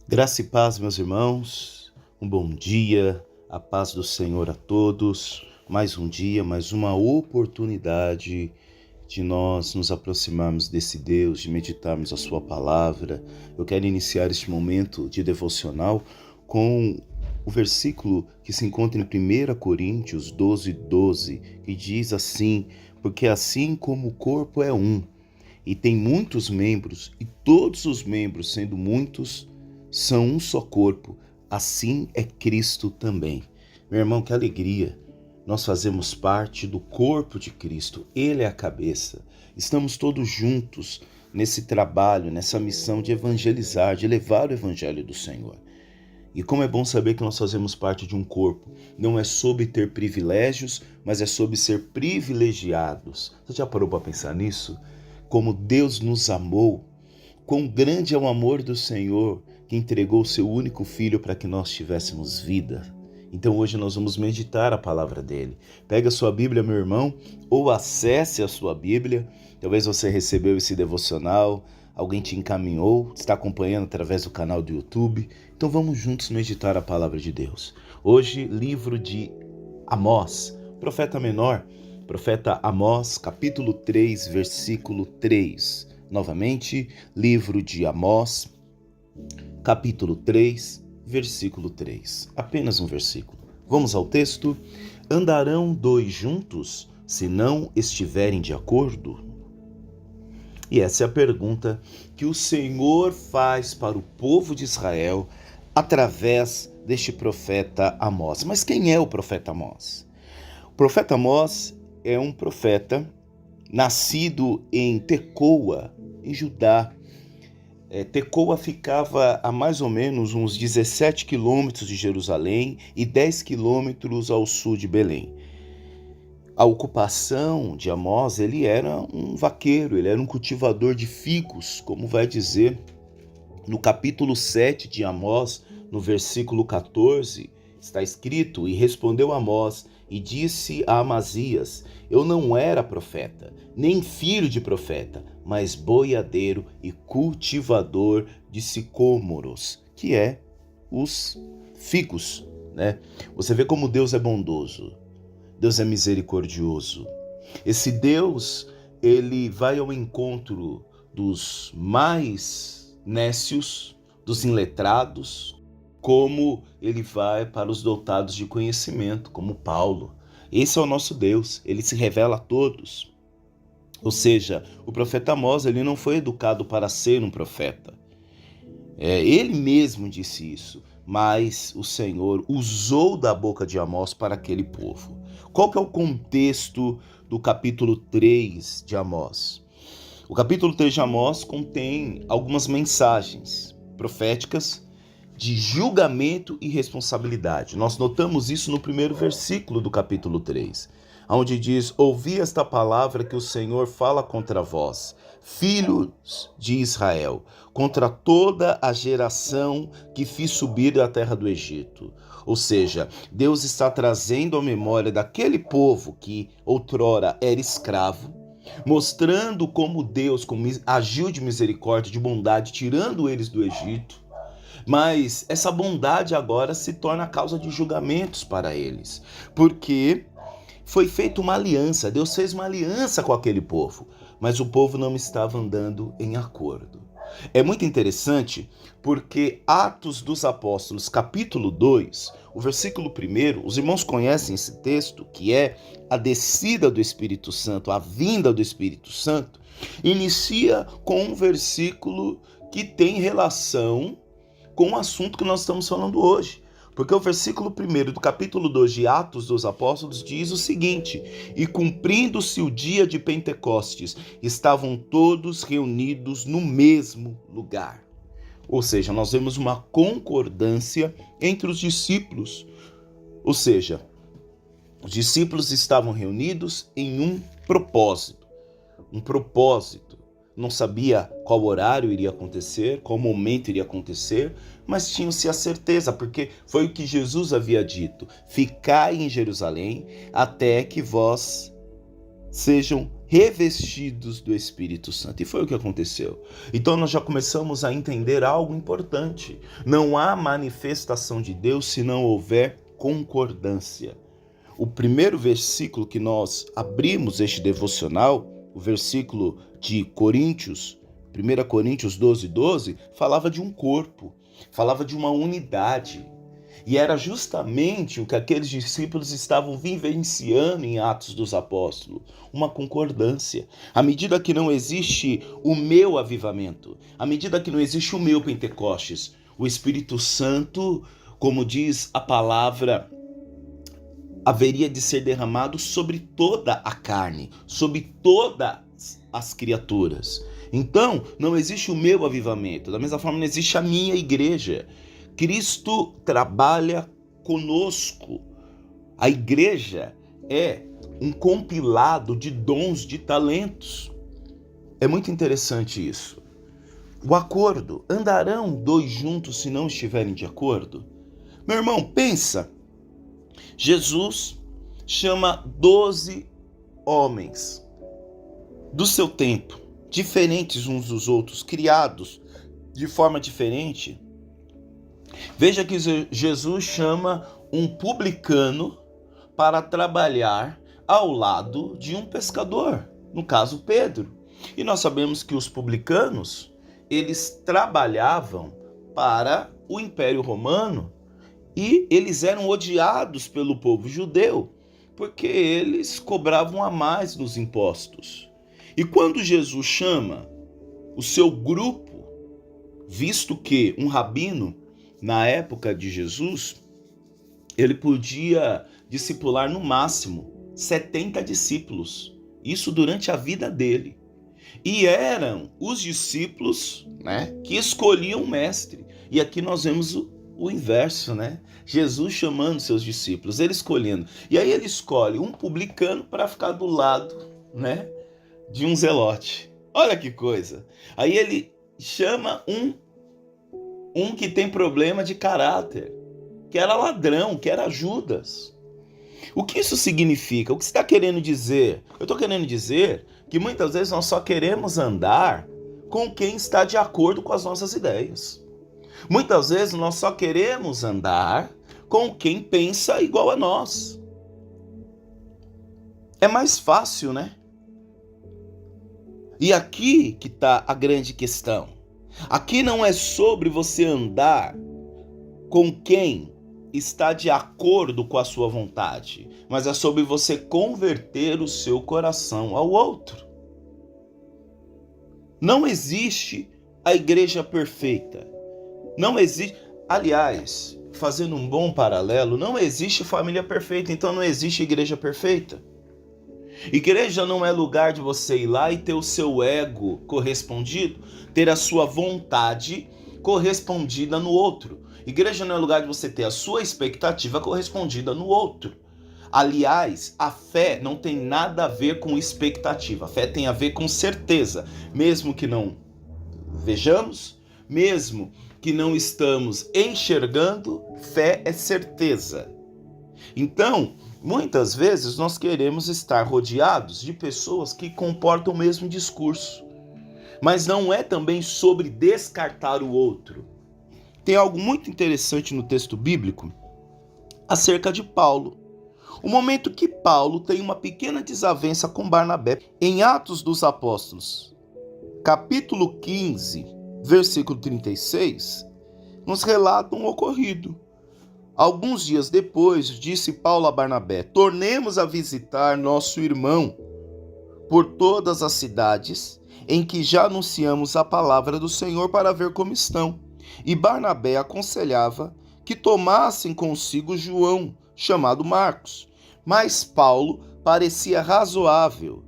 Graça e paz, meus irmãos, um bom dia, a paz do Senhor a todos, mais um dia, mais uma oportunidade de nós nos aproximarmos desse Deus, de meditarmos a sua palavra. Eu quero iniciar este momento de devocional com o versículo que se encontra em 1 Coríntios 12:12, que diz assim: porque assim como o corpo é um, e tem muitos membros, e todos os membros, sendo muitos, são um só corpo, assim é Cristo também. Meu irmão, que alegria! Nós fazemos parte do corpo de Cristo, Ele é a cabeça. Estamos todos juntos nesse trabalho, nessa missão de evangelizar, de levar o evangelho do Senhor. E como é bom saber que nós fazemos parte de um corpo. Não é sobre ter privilégios, mas é sobre ser privilegiados. Você já parou para pensar nisso? Como Deus nos amou, quão grande é o amor do Senhor, que entregou o seu único filho para que nós tivéssemos vida. Então hoje nós vamos meditar a palavra dele. Pega a sua Bíblia, meu irmão, ou acesse a sua Bíblia. Talvez você recebeu esse devocional, alguém te encaminhou, está acompanhando através do canal do YouTube. Então vamos juntos meditar a palavra de Deus. Hoje, livro de Amós, profeta menor, profeta Amós, capítulo 3, versículo 3. Novamente, livro de Amós, capítulo 3, versículo 3. Apenas um versículo. Vamos ao texto. Andarão dois juntos, se não estiverem de acordo? E essa é a pergunta que o Senhor faz para o povo de Israel através deste profeta Amós. Mas quem é o profeta Amós? O profeta Amós é um profeta nascido em Tecoa, em Judá. Tecoa ficava a mais ou menos uns 17 quilômetros de Jerusalém e 10 quilômetros ao sul de Belém. A ocupação de Amós, ele era um vaqueiro, ele era um cultivador de figos, como vai dizer no capítulo 7 de Amós, no versículo 14, está escrito: e respondeu Amós e disse a Amazias: eu não era profeta, nem filho de profeta, mas boiadeiro e cultivador de sicômoros, que é os figos, né? Você vê como Deus é bondoso, Deus é misericordioso. Esse Deus, ele vai ao encontro dos mais nécios, dos iletrados, como ele vai para os dotados de conhecimento, como Paulo. Esse é o nosso Deus, ele se revela a todos. Ou seja, o profeta Amós, ele não foi educado para ser um profeta. Ele mesmo disse isso, mas o Senhor usou da boca de Amós para aquele povo. Qual que é o contexto do capítulo 3 de Amós? O capítulo 3 de Amós contém algumas mensagens proféticas de julgamento e responsabilidade. Nós notamos isso no primeiro versículo do capítulo 3, onde diz: ouvi esta palavra que o Senhor fala contra vós, filhos de Israel, contra toda a geração que fiz subir da terra do Egito. Ou seja, Deus está trazendo à memória daquele povo que outrora era escravo, mostrando como Deus agiu de misericórdia, de bondade, tirando eles do Egito. Mas essa bondade agora se torna causa de julgamentos para eles, porque foi feita uma aliança, Deus fez uma aliança com aquele povo, mas o povo não estava andando em acordo. É muito interessante porque Atos dos Apóstolos, capítulo 2, o versículo 1, os irmãos conhecem esse texto, que é a descida do Espírito Santo, a vinda do Espírito Santo, inicia com um versículo que tem relação com o assunto que nós estamos falando hoje. Porque o versículo 1 do capítulo 2 de Atos dos Apóstolos diz o seguinte: e cumprindo-se o dia de Pentecostes, estavam todos reunidos no mesmo lugar. Ou seja, nós vemos uma concordância entre os discípulos. Ou seja, os discípulos estavam reunidos em um propósito. Um propósito. Não sabia qual horário iria acontecer, qual momento iria acontecer, mas tinham-se a certeza, porque foi o que Jesus havia dito: ficai em Jerusalém até que vós sejam revestidos do Espírito Santo. E foi o que aconteceu. Então nós já começamos a entender algo importante. Não há manifestação de Deus se não houver concordância. O primeiro versículo que nós abrimos este devocional, o versículo de Coríntios, 1 Coríntios 12, falava de um corpo, falava de uma unidade. E era justamente o que aqueles discípulos estavam vivenciando em Atos dos Apóstolos, uma concordância. À medida que não existe o meu avivamento, à medida que não existe o meu Pentecostes, o Espírito Santo, como diz a palavra, haveria de ser derramado sobre toda a carne, sobre todas as criaturas. Então, não existe o meu avivamento, da mesma forma não existe a minha igreja. Cristo trabalha conosco. A igreja é um compilado de dons, de talentos. É muito interessante isso. O acordo. Andarão dois juntos se não estiverem de acordo? Meu irmão, pensa. Jesus chama 12 homens do seu tempo, diferentes uns dos outros, criados de forma diferente. Veja que Jesus chama um publicano para trabalhar ao lado de um pescador, no caso Pedro. E nós sabemos que os publicanos, eles trabalhavam para o Império Romano e eles eram odiados pelo povo judeu, porque eles cobravam a mais nos impostos. E quando Jesus chama o seu grupo, visto que um rabino, na época de Jesus, ele podia discipular no máximo 70 discípulos. Isso durante a vida dele. E eram os discípulos, que escolhiam o mestre. E aqui nós vemos o inverso, Jesus chamando seus discípulos, ele escolhendo. E aí ele escolhe um publicano para ficar do lado, de um zelote. Olha que coisa. Aí ele chama um que tem problema de caráter, que era ladrão, que era Judas. O que isso significa? O que você está querendo dizer? Eu estou querendo dizer que muitas vezes nós só queremos andar com quem está de acordo com as nossas ideias. Muitas vezes nós só queremos andar com quem pensa igual a nós. É mais fácil, E aqui que está a grande questão. Aqui não é sobre você andar com quem está de acordo com a sua vontade, mas é sobre você converter o seu coração ao outro. Não existe a igreja perfeita. Não existe, aliás, fazendo um bom paralelo, não existe família perfeita, então não existe igreja perfeita. Igreja não é lugar de você ir lá e ter o seu ego correspondido, ter a sua vontade correspondida no outro. Igreja não é lugar de você ter a sua expectativa correspondida no outro. Aliás, a fé não tem nada a ver com expectativa. A fé tem a ver com certeza. Mesmo que não vejamos, mesmo que não estamos enxergando, fé é certeza. Então, muitas vezes nós queremos estar rodeados de pessoas que comportam o mesmo discurso. Mas não é também sobre descartar o outro. Tem algo muito interessante no texto bíblico acerca de Paulo. O momento que Paulo tem uma pequena desavença com Barnabé. Em Atos dos Apóstolos, capítulo 15, versículo 36, nos relata um ocorrido. Alguns dias depois, disse Paulo a Barnabé: tornemos a visitar nosso irmão por todas as cidades em que já anunciamos a palavra do Senhor para ver como estão. E Barnabé aconselhava que tomassem consigo João, chamado Marcos. Mas Paulo parecia razoável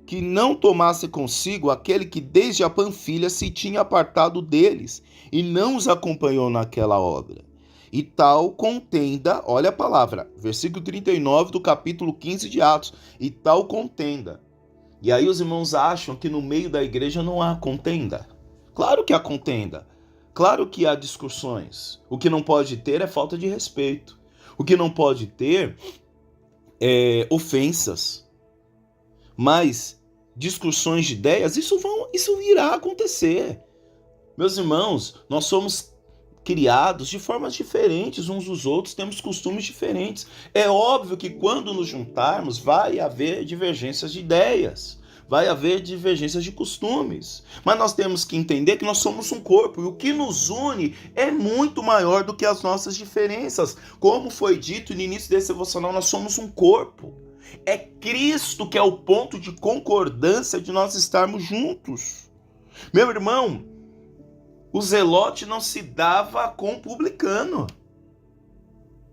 que não tomasse consigo aquele que desde a Panfilha se tinha apartado deles e não os acompanhou naquela obra. E tal contenda, olha a palavra, versículo 39 do capítulo 15 de Atos, e tal contenda. E aí os irmãos acham que no meio da igreja não há contenda. Claro que há contenda, claro que há discussões. O que não pode ter é falta de respeito. O que não pode ter é ofensas. Mas discussões de ideias, isso irá acontecer. Meus irmãos, nós somos criados de formas diferentes uns dos outros, temos costumes diferentes. É óbvio que quando nos juntarmos vai haver divergências de ideias, vai haver divergências de costumes. Mas nós temos que entender que nós somos um corpo e o que nos une é muito maior do que as nossas diferenças. Como foi dito no início desse devocional, nós somos um corpo. É Cristo que é o ponto de concordância de nós estarmos juntos. Meu irmão, o zelote não se dava com o publicano.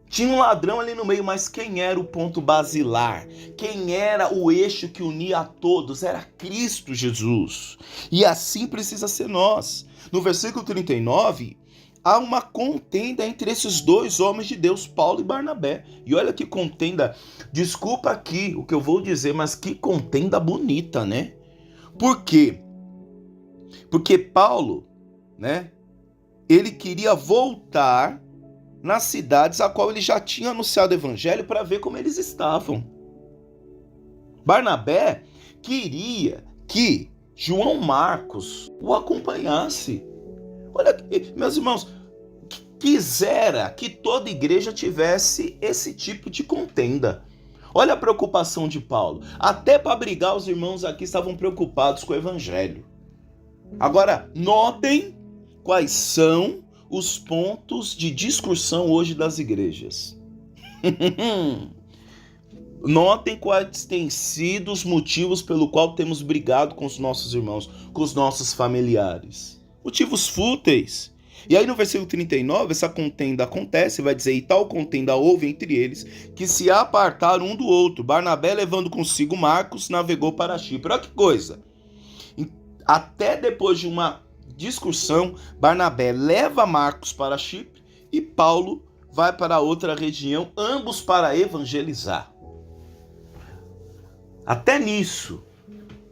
Tinha um ladrão ali no meio, mas quem era o ponto basilar? Quem era o eixo que unia a todos? Era Cristo Jesus. E assim precisa ser nós. No versículo 39, há uma contenda entre esses dois homens de Deus, Paulo e Barnabé. E olha que contenda, desculpa aqui o que eu vou dizer, mas que contenda bonita, né? Por quê? Porque Paulo, né, ele queria voltar nas cidades a qual ele já tinha anunciado o evangelho para ver como eles estavam. Barnabé queria que João Marcos o acompanhasse. Olha, meus irmãos, quisera que toda igreja tivesse esse tipo de contenda. Olha a preocupação de Paulo. Até para brigar, os irmãos aqui estavam preocupados com o evangelho. Agora, notem quais são os pontos de discussão hoje das igrejas. Notem quais têm sido os motivos pelo qual temos brigado com os nossos irmãos, com os nossos familiares. Motivos fúteis. E aí no versículo 39, essa contenda acontece, vai dizer, e tal contenda houve entre eles, que se apartaram um do outro. Barnabé, levando consigo Marcos, navegou para Chipre. Olha que coisa. Até depois de uma discussão, Barnabé leva Marcos para Chipre e Paulo vai para outra região, ambos para evangelizar. Até nisso.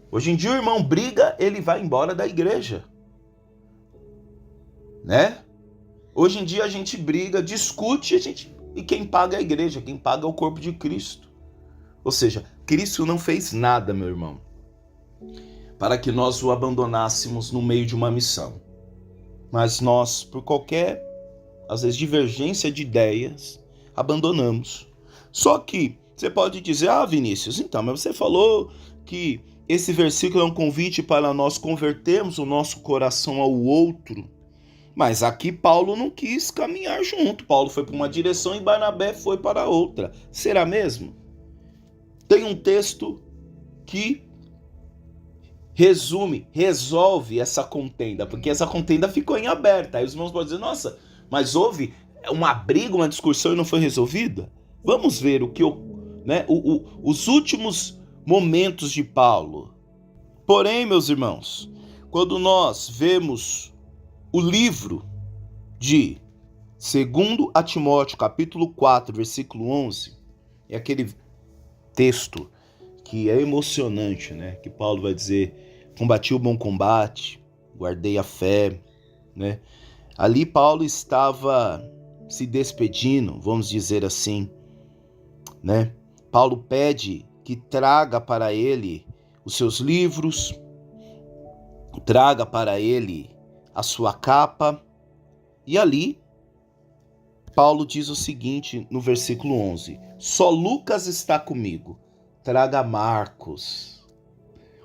Hoje em dia o irmão briga, ele vai embora da igreja. Né? Hoje em dia a gente briga, discute, e quem paga é a igreja, quem paga é o corpo de Cristo. Ou seja, Cristo não fez nada, meu irmão, para que nós o abandonássemos no meio de uma missão. Mas nós, por qualquer, às vezes, divergência de ideias, abandonamos. Só que você pode dizer, Vinícius, então, mas você falou que esse versículo é um convite para nós convertermos o nosso coração ao outro. Mas aqui Paulo não quis caminhar junto. Paulo foi para uma direção e Barnabé foi para outra. Será mesmo? Tem um texto que resolve essa contenda, porque essa contenda ficou em aberto. Aí os irmãos podem dizer, nossa, mas houve uma briga, uma discussão e não foi resolvida? Vamos ver os últimos momentos de Paulo. Porém, meus irmãos, quando nós vemos o livro de 2 Timóteo, capítulo 4, versículo 11, é aquele texto que é emocionante, né? Que Paulo vai dizer, combati o bom combate, guardei a fé, né? Ali Paulo estava se despedindo, vamos dizer assim, né? Paulo pede que traga para ele os seus livros, traga para ele a sua capa, e ali Paulo diz o seguinte no versículo 11, só Lucas está comigo, traga Marcos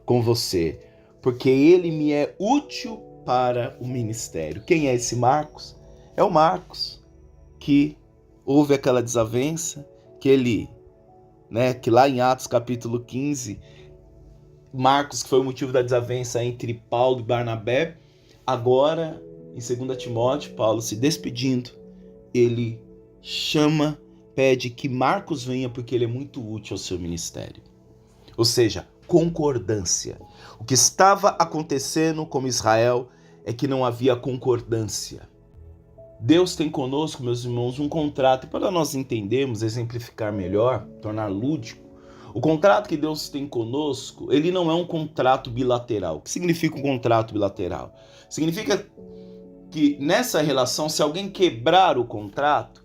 com você, porque ele me é útil para o ministério. Quem é esse Marcos? É o Marcos, que houve aquela desavença, que lá em Atos capítulo 15, Marcos, que foi o motivo da desavença entre Paulo e Barnabé. Agora, em 2 Timóteo, Paulo se despedindo, ele pede que Marcos venha porque ele é muito útil ao seu ministério. Ou seja, concordância. O que estava acontecendo com Israel é que não havia concordância. Deus tem conosco, meus irmãos, um contrato, e para nós entendermos, exemplificar melhor, tornar lúdico, o contrato que Deus tem conosco, ele não é um contrato bilateral. O que significa um contrato bilateral? Significa que nessa relação, se alguém quebrar o contrato,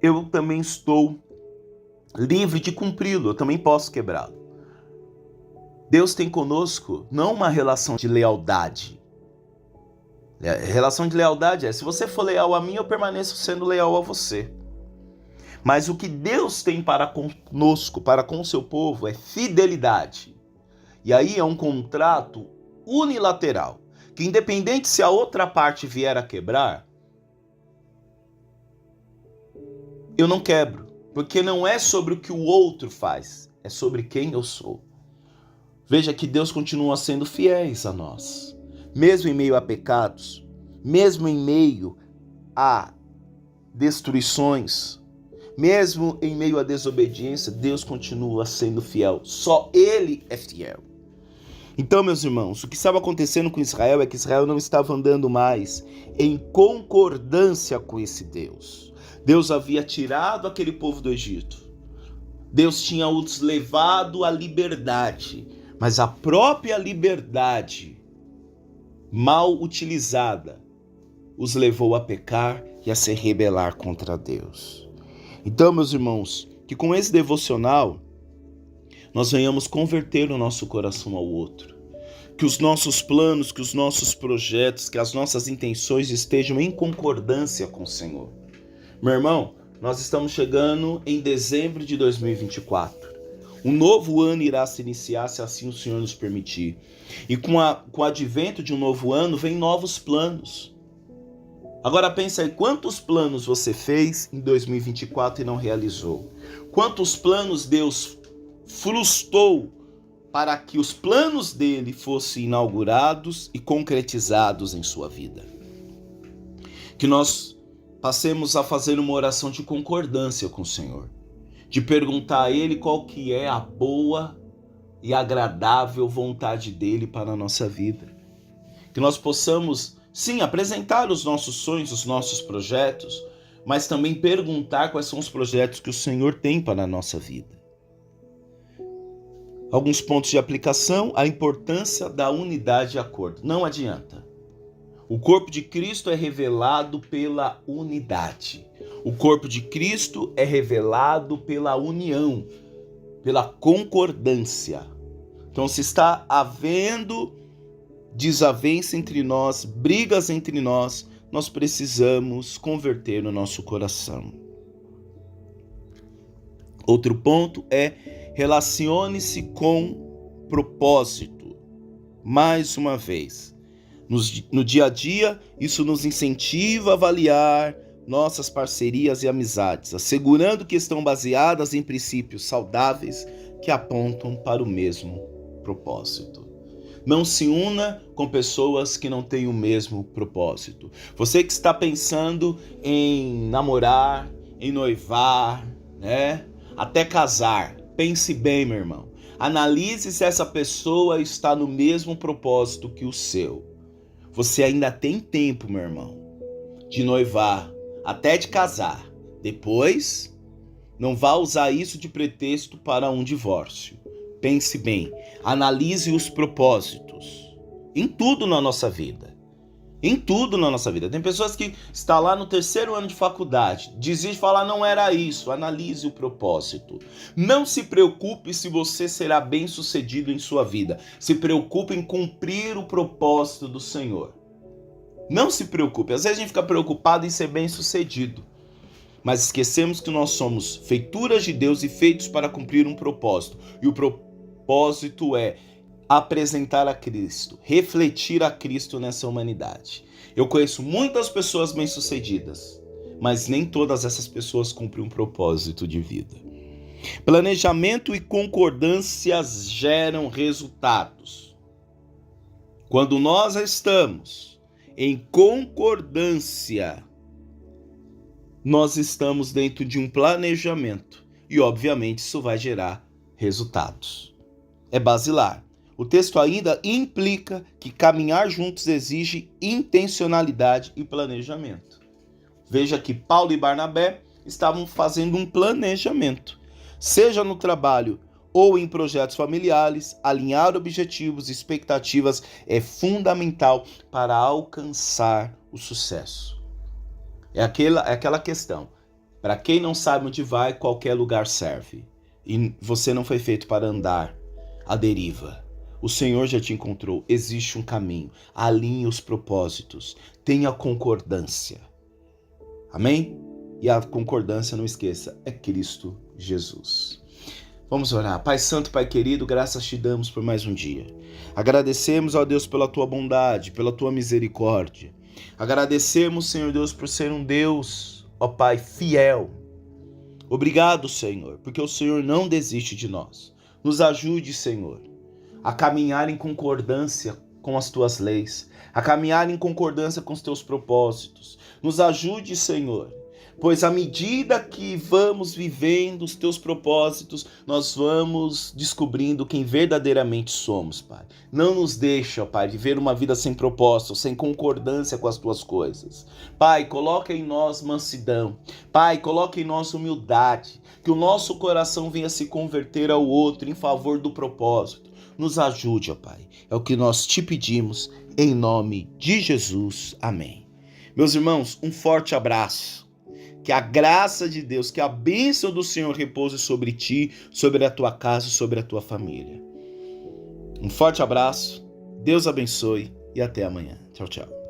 eu também estou livre de cumpri-lo, eu também posso quebrá-lo. Deus tem conosco não uma relação de lealdade. A relação de lealdade é: se você for leal a mim, eu permaneço sendo leal a você. Mas o que Deus tem para conosco, para com o seu povo, é fidelidade. E aí é um contrato unilateral, que independente se a outra parte vier a quebrar, eu não quebro, porque não é sobre o que o outro faz, é sobre quem eu sou. Veja que Deus continua sendo fiéis a nós, mesmo em meio a pecados, mesmo em meio a destruições, mesmo em meio à desobediência, Deus continua sendo fiel. Só Ele é fiel. Então, meus irmãos, o que estava acontecendo com Israel é que Israel não estava andando mais em concordância com esse Deus. Deus havia tirado aquele povo do Egito. Deus tinha os levado à liberdade, mas a própria liberdade, mal utilizada, os levou a pecar e a se rebelar contra Deus. Então, meus irmãos, que com esse devocional nós venhamos converter o nosso coração ao outro. Que os nossos planos, que os nossos projetos, que as nossas intenções estejam em concordância com o Senhor. Meu irmão, nós estamos chegando em dezembro de 2024. Um novo ano irá se iniciar, se assim o Senhor nos permitir. E com o advento de um novo ano, vem novos planos. Agora pensa aí, quantos planos você fez em 2024 e não realizou? Quantos planos Deus frustrou para que os planos dele fossem inaugurados e concretizados em sua vida? Que nós passemos a fazer uma oração de concordância com o Senhor, de perguntar a Ele qual que é a boa e agradável vontade dele para a nossa vida. Que nós possamos, sim, apresentar os nossos sonhos, os nossos projetos, mas também perguntar quais são os projetos que o Senhor tem para a nossa vida. Alguns pontos de aplicação: a importância da unidade e acordo. Não adianta. O corpo de Cristo é revelado pela unidade. O corpo de Cristo é revelado pela união, pela concordância. Então, se está havendo desavença entre nós, brigas entre nós, nós precisamos converter no nosso coração. Outro ponto é: relacione-se com propósito. Mais uma vez, no dia a dia, isso nos incentiva a avaliar nossas parcerias e amizades, assegurando que estão baseadas em princípios saudáveis que apontam para o mesmo propósito. Não se una com pessoas que não têm o mesmo propósito. Você que está pensando em namorar, em noivar, até casar, pense bem, meu irmão. Analise se essa pessoa está no mesmo propósito que o seu. Você ainda tem tempo, meu irmão, de noivar, até de casar. Depois, não vá usar isso de pretexto para um divórcio. Pense bem, analise os propósitos em tudo na nossa vida. Em tudo na nossa vida. Tem pessoas que estão lá no 3º ano de faculdade, desiste de falar: não era isso. Analise o propósito. Não se preocupe se você será bem sucedido em sua vida. Se preocupe em cumprir o propósito do Senhor. Não se preocupe. Às vezes a gente fica preocupado em ser bem sucedido, mas esquecemos que nós somos feituras de Deus e feitos para cumprir um propósito. E o propósito é apresentar a Cristo, refletir a Cristo nessa humanidade. Eu conheço muitas pessoas bem-sucedidas, mas nem todas essas pessoas cumprem um propósito de vida. Planejamento e concordâncias geram resultados. Quando nós estamos em concordância, nós estamos dentro de um planejamento e, obviamente, isso vai gerar resultados. É basilar. O texto ainda implica que caminhar juntos exige intencionalidade e planejamento. Veja que Paulo e Barnabé estavam fazendo um planejamento. Seja no trabalho ou em projetos familiares, alinhar objetivos e expectativas é fundamental para alcançar o sucesso. É aquela questão: para quem não sabe onde vai, qualquer lugar serve. E você não foi feito para andar à deriva. O Senhor já te encontrou. Existe um caminho. Alinhe os propósitos. Tenha concordância. Amém? E a concordância, não esqueça, é Cristo Jesus. Vamos orar. Pai Santo, Pai querido, graças te damos por mais um dia. Agradecemos, ó Deus, pela tua bondade, pela tua misericórdia. Agradecemos, Senhor Deus, por ser um Deus, ó Pai, fiel. Obrigado, Senhor, porque o Senhor não desiste de nós. Nos ajude, Senhor, a caminhar em concordância com as tuas leis, a caminhar em concordância com os teus propósitos. Nos ajude, Senhor, pois à medida que vamos vivendo os teus propósitos, nós vamos descobrindo quem verdadeiramente somos, Pai. Não nos deixa, Pai, viver uma vida sem propósito, sem concordância com as tuas coisas. Pai, coloca em nós mansidão. Pai, coloca em nós humildade. Que o nosso coração venha se converter ao outro em favor do propósito. Nos ajude, ó Pai. É o que nós te pedimos, em nome de Jesus. Amém. Meus irmãos, um forte abraço. Que a graça de Deus, que a bênção do Senhor repouse sobre ti, sobre a tua casa e sobre a tua família. Um forte abraço, Deus abençoe e até amanhã. Tchau, tchau.